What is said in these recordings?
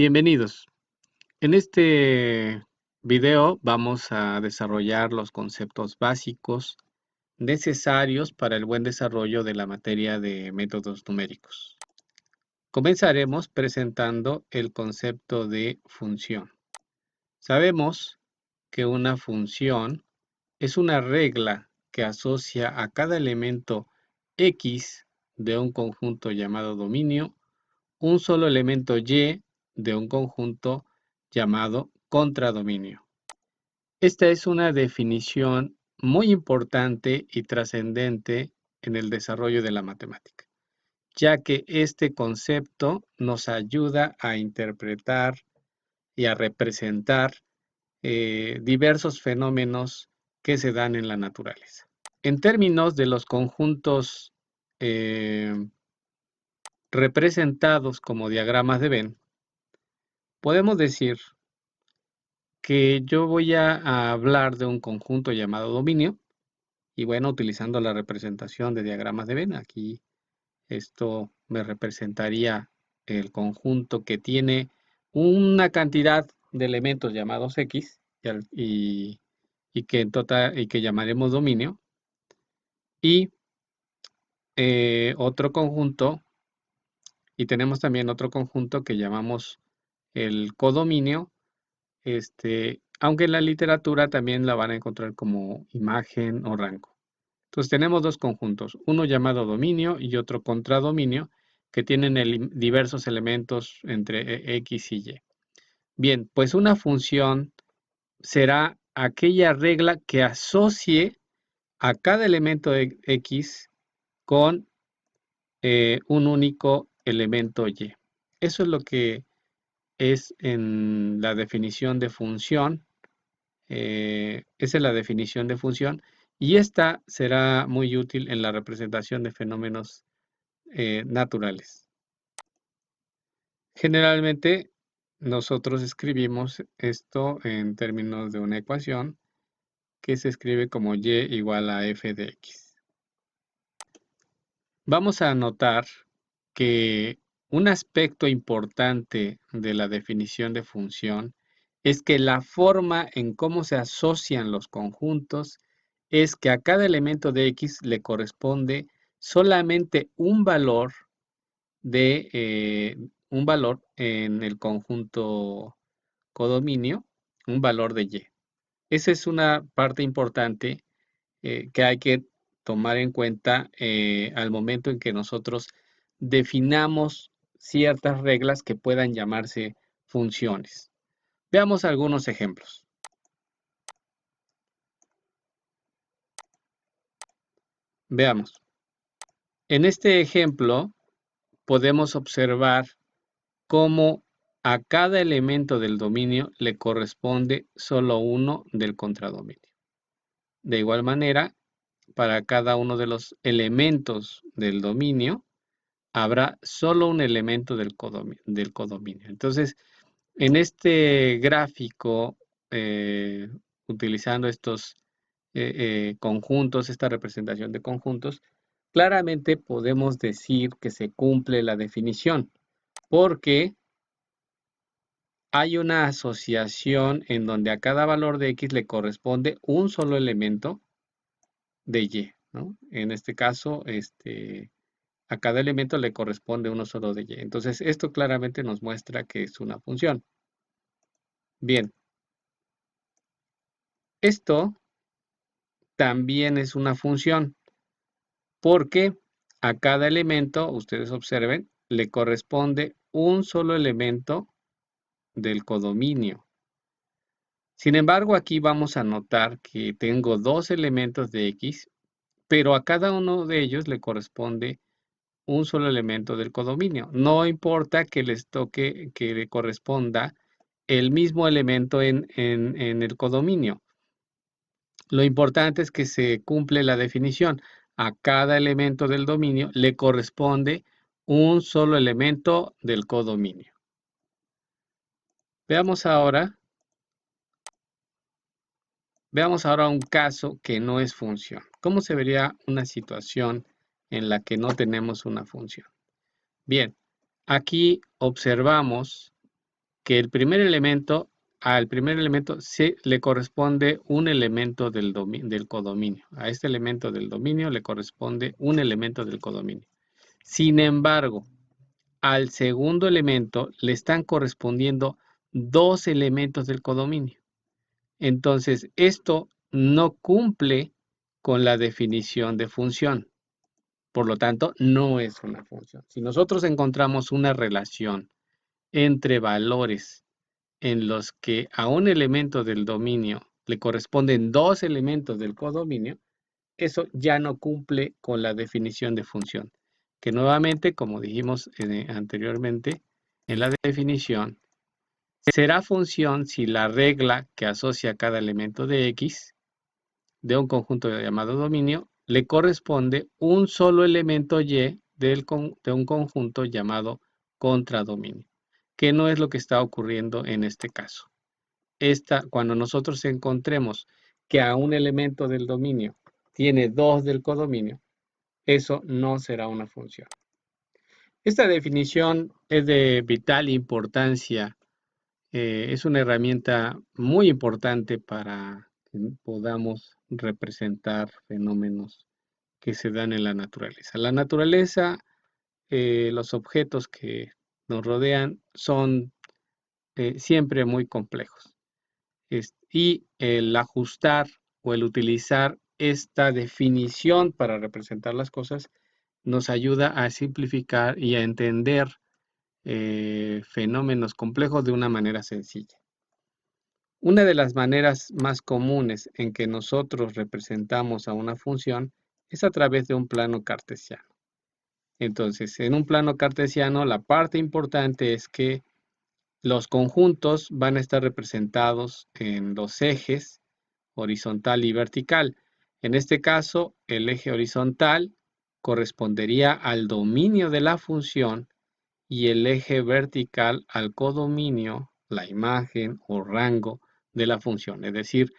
Bienvenidos. En este video vamos a desarrollar los conceptos básicos necesarios para el buen desarrollo de la materia de métodos numéricos. Comenzaremos presentando el concepto de función. Sabemos que una función es una regla que asocia a cada elemento X de un conjunto llamado dominio un solo elemento Y de un conjunto llamado contradominio. Esta es una definición muy importante y trascendente en el desarrollo de la matemática, ya que este concepto nos ayuda a interpretar y a representar diversos fenómenos que se dan en la naturaleza. En términos de los conjuntos representados como diagramas de Venn, podemos decir que yo voy a hablar de un conjunto llamado dominio y bueno, utilizando la representación de diagramas de Venn, aquí esto me representaría el conjunto que tiene una cantidad de elementos llamados X y que en total y que llamaremos dominio y otro conjunto y tenemos también otro conjunto que llamamos el codominio. Aunque en la literatura también la van a encontrar como imagen o rango. Entonces tenemos dos conjuntos, uno llamado dominio y otro contradominio, que tienen diversos elementos entre X y Y. Bien, pues una función será aquella regla que asocie a cada elemento de X con un único elemento Y. Eso es lo que es en la definición de función. Esa es la definición de función y esta será muy útil en la representación de fenómenos naturales. Generalmente nosotros escribimos esto en términos de una ecuación que se escribe como y igual a f de x. Vamos a notar que un aspecto importante de la definición de función es que la forma en cómo se asocian los conjuntos es que a cada elemento de X le corresponde solamente un valor en el conjunto codominio, un valor de Y. Esa es una parte importante que hay que tomar en cuenta al momento en que nosotros definamos ciertas reglas que puedan llamarse funciones. Veamos algunos ejemplos. Veamos. En este ejemplo podemos observar cómo a cada elemento del dominio le corresponde solo uno del contradominio. De igual manera, para cada uno de los elementos del dominio, habrá solo un elemento del codominio. Entonces, en este gráfico, utilizando estos conjuntos, esta representación de conjuntos, claramente podemos decir que se cumple la definición, porque hay una asociación en donde a cada valor de X le corresponde un solo elemento de Y, ¿no? En este caso, a cada elemento le corresponde uno solo de Y. Entonces, esto claramente nos muestra que es una función. Bien. Esto también es una función, porque a cada elemento, ustedes observen, le corresponde un solo elemento del codominio. Sin embargo, aquí vamos a notar que tengo dos elementos de X, pero a cada uno de ellos le corresponde un solo elemento del codominio. No importa que les toque, que le corresponda el mismo elemento en el codominio. Lo importante es que se cumple la definición. A cada elemento del dominio le corresponde un solo elemento del codominio. Veamos ahora un caso que no es función. ¿Cómo se vería una situación en la que no tenemos una función? Bien, aquí observamos que al primer elemento se le corresponde un elemento del codominio. A este elemento del dominio le corresponde un elemento del codominio. Sin embargo, al segundo elemento le están correspondiendo dos elementos del codominio. Entonces, esto no cumple con la definición de función. Por lo tanto, no es una función. Si nosotros encontramos una relación entre valores en los que a un elemento del dominio le corresponden dos elementos del codominio, eso ya no cumple con la definición de función, que nuevamente, como dijimos anteriormente, en la definición, será función si la regla que asocia cada elemento de X de un conjunto llamado dominio le corresponde un solo elemento Y de un conjunto llamado contradominio, que no es lo que está ocurriendo en este caso. Cuando nosotros encontremos que a un elemento del dominio tiene dos del codominio, eso no será una función. Esta definición es de vital importancia. Es una herramienta muy importante para que podamos representar fenómenos que se dan en la naturaleza. La naturaleza, los objetos que nos rodean son siempre muy complejos. Y el ajustar o el utilizar esta definición para representar las cosas nos ayuda a simplificar y a entender fenómenos complejos de una manera sencilla. Una de las maneras más comunes en que nosotros representamos a una función es a través de un plano cartesiano. Entonces, en un plano cartesiano, la parte importante es que los conjuntos van a estar representados en los ejes horizontal y vertical. En este caso, el eje horizontal correspondería al dominio de la función y el eje vertical al codominio, la imagen o rango de la función. Es decir,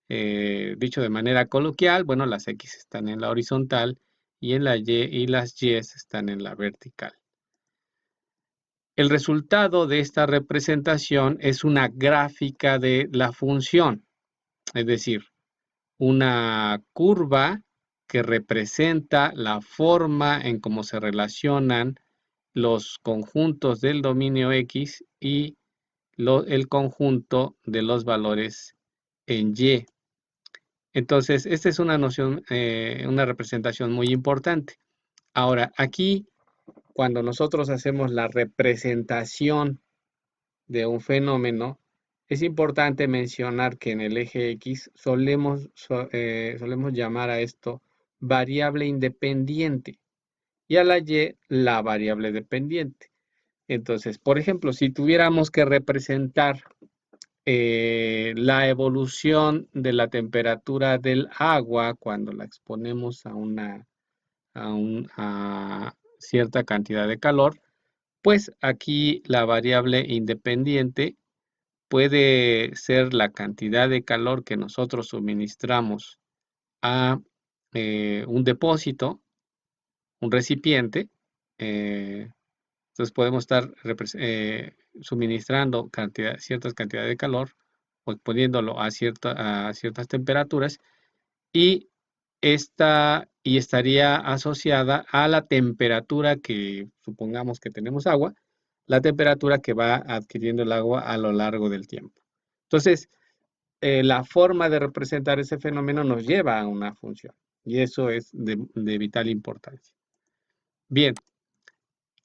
dicho de manera coloquial, bueno, las X están en la horizontal y las Y están en la vertical. El resultado de esta representación es una gráfica de la función, es decir, una curva que representa la forma en cómo se relacionan los conjuntos del dominio X y el conjunto de los valores en Y. Entonces, esta es una noción, una representación muy importante. Ahora, aquí, cuando nosotros hacemos la representación de un fenómeno, es importante mencionar que en el eje X solemos llamar a esto variable independiente y a la Y la variable dependiente. Entonces, por ejemplo, si tuviéramos que representar la evolución de la temperatura del agua cuando la exponemos a cierta cantidad de calor, pues aquí la variable independiente puede ser la cantidad de calor que nosotros suministramos a un depósito, un recipiente. Entonces podemos estar suministrando ciertas cantidades de calor o exponiéndolo a ciertas temperaturas y estaría asociada a la temperatura que supongamos que tenemos agua, la temperatura que va adquiriendo el agua a lo largo del tiempo. Entonces, la forma de representar ese fenómeno nos lleva a una función y eso es de vital importancia. Bien,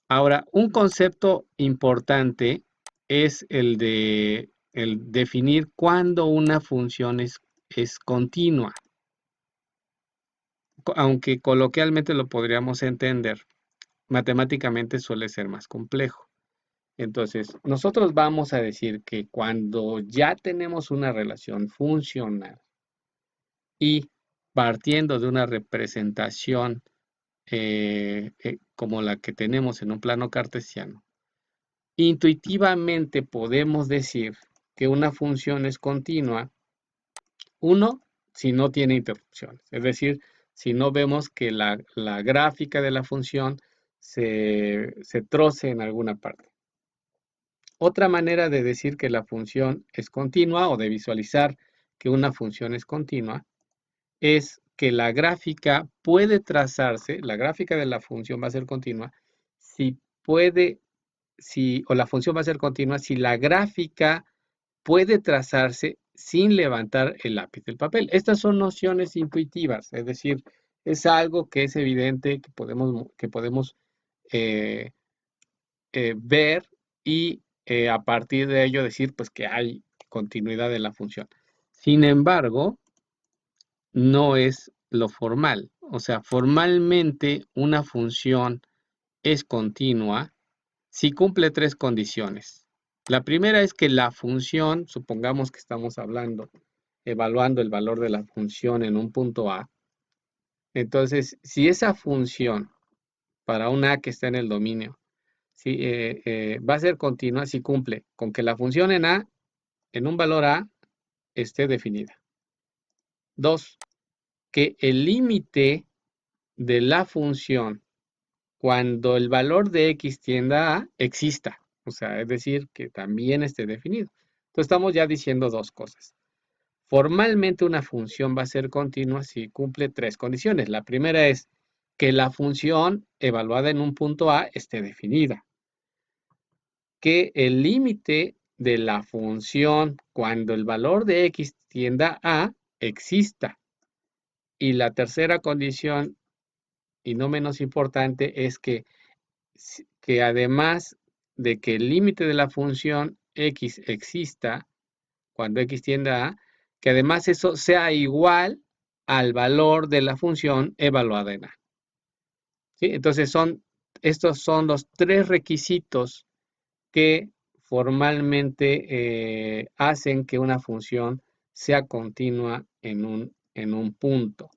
ahora un concepto importante es el de definir cuándo una función es continua. Aunque coloquialmente lo podríamos entender, matemáticamente suele ser más complejo. Entonces, nosotros vamos a decir que cuando ya tenemos una relación funcional y partiendo de una representación como la que tenemos en un plano cartesiano, intuitivamente podemos decir que una función es continua, uno, si no tiene interrupciones, es decir, si no vemos que la gráfica de la función se troce en alguna parte. Otra manera de decir que la función es continua o de visualizar que una función es continua es que la gráfica puede trazarse, la gráfica de la función va a ser continua, si puede, o la función va a ser continua si la gráfica puede trazarse sin levantar el lápiz del papel. Estas son nociones intuitivas, es decir, es algo que es evidente que podemos eh, ver y a partir de ello decir pues que hay continuidad de la función. Sin embargo, no es lo formal. O sea, formalmente una función es continua si cumple tres condiciones. La primera es que la función, supongamos que estamos evaluando el valor de la función en un punto A. Entonces, si esa función para un A que está en el dominio, va a ser continua si cumple con que la función en A, en un valor A, esté definida. Dos, que el límite de la función cuando el valor de x tienda a exista. O sea, es decir, que también esté definido. Entonces estamos ya diciendo dos cosas. Formalmente una función va a ser continua si cumple tres condiciones. La primera es que la función evaluada en un punto A esté definida. Que el límite de la función cuando el valor de x tienda a exista. Y la tercera condición, y no menos importante, es que además de que el límite de la función x exista cuando x tiende a, que además eso sea igual al valor de la función evaluada en a. ¿Sí? Entonces estos son los tres requisitos que formalmente hacen que una función sea continua en un punto.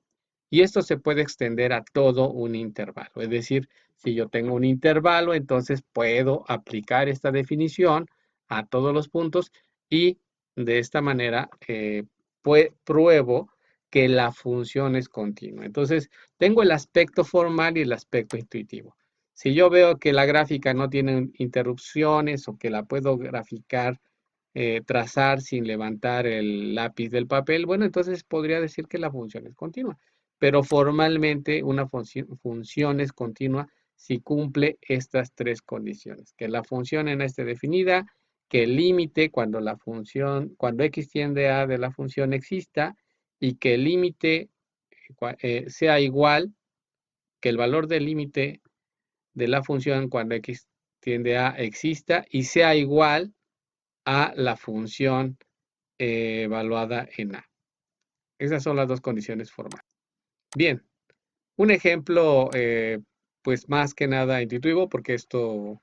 Y esto se puede extender a todo un intervalo. Es decir, si yo tengo un intervalo, entonces puedo aplicar esta definición a todos los puntos y de esta manera pruebo que la función es continua. Entonces, tengo el aspecto formal y el aspecto intuitivo. Si yo veo que la gráfica no tiene interrupciones o que la puedo graficar, trazar sin levantar el lápiz del papel, bueno, entonces podría decir que la función es continua. Pero formalmente una función es continua si cumple estas tres condiciones. Que la función en esté definida, que el límite cuando x tiende a de la función exista y que el límite sea igual, que el valor del límite de la función cuando x tiende a exista y sea igual a la función evaluada en A. Esas son las dos condiciones formales. Bien, un ejemplo pues más que nada intuitivo porque esto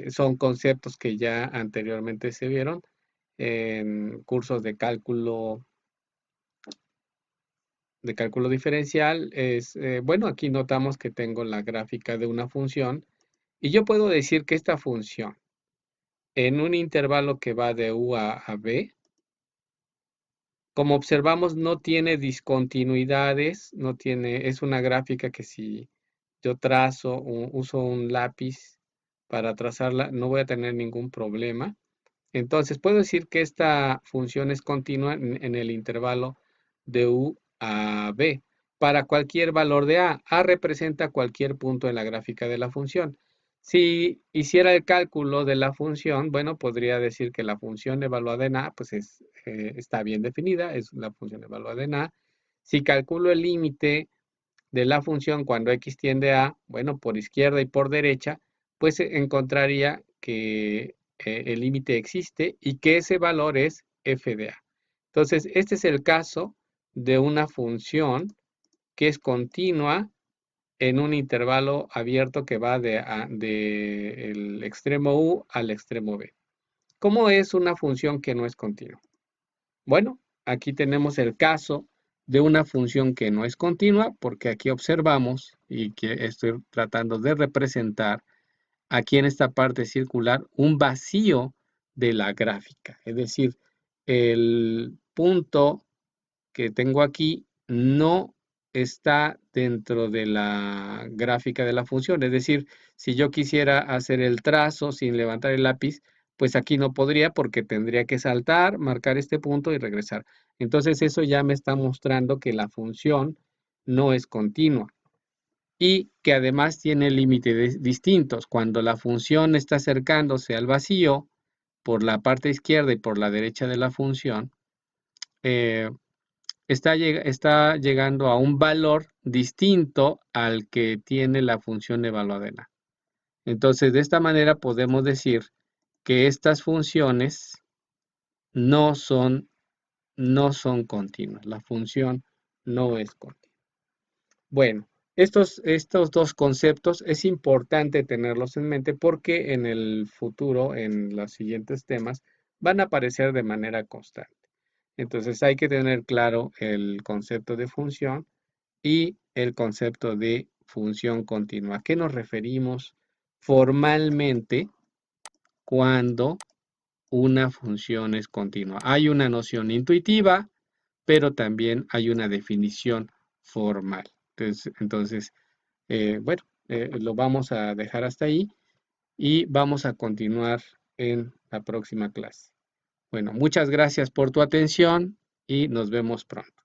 son conceptos que ya anteriormente se vieron en cursos de cálculo diferencial. Bueno, aquí notamos que tengo la gráfica de una función y yo puedo decir que esta función en un intervalo que va de U a B, como observamos, no tiene discontinuidades, es una gráfica que si yo uso un lápiz para trazarla, no voy a tener ningún problema. Entonces, puedo decir que esta función es continua en el intervalo de U a B para cualquier valor de A. A representa cualquier punto en la gráfica de la función. Si hiciera el cálculo de la función, bueno, podría decir que la función evaluada en A, pues está bien definida, es la función evaluada en A. Si calculo el límite de la función cuando x tiende a, bueno, por izquierda y por derecha, pues encontraría que el límite existe y que ese valor es f de a. Entonces, este es el caso de una función que es continua en un intervalo abierto que va del extremo u al extremo b. ¿Cómo es una función que no es continua? Bueno, aquí tenemos el caso de una función que no es continua, porque aquí observamos, y que estoy tratando de representar aquí en esta parte circular, un vacío de la gráfica. Es decir, el punto que tengo aquí no está dentro de la gráfica de la función. Es decir, si yo quisiera hacer el trazo sin levantar el lápiz, pues aquí no podría porque tendría que saltar, marcar este punto y regresar. Entonces eso ya me está mostrando que la función no es continua y que además tiene límites distintos. Cuando la función está acercándose al vacío por la parte izquierda y por la derecha de la función, eh, está llegando a un valor distinto al que tiene la función evaluada. Entonces, de esta manera podemos decir que estas funciones no son, no son continuas. La función no es continua. Bueno, estos dos conceptos es importante tenerlos en mente porque en el futuro, en los siguientes temas, van a aparecer de manera constante. Entonces hay que tener claro el concepto de función y el concepto de función continua. ¿A qué nos referimos formalmente cuando una función es continua? Hay una noción intuitiva, pero también hay una definición formal. Entonces bueno, lo vamos a dejar hasta ahí y vamos a continuar en la próxima clase. Bueno, muchas gracias por tu atención y nos vemos pronto.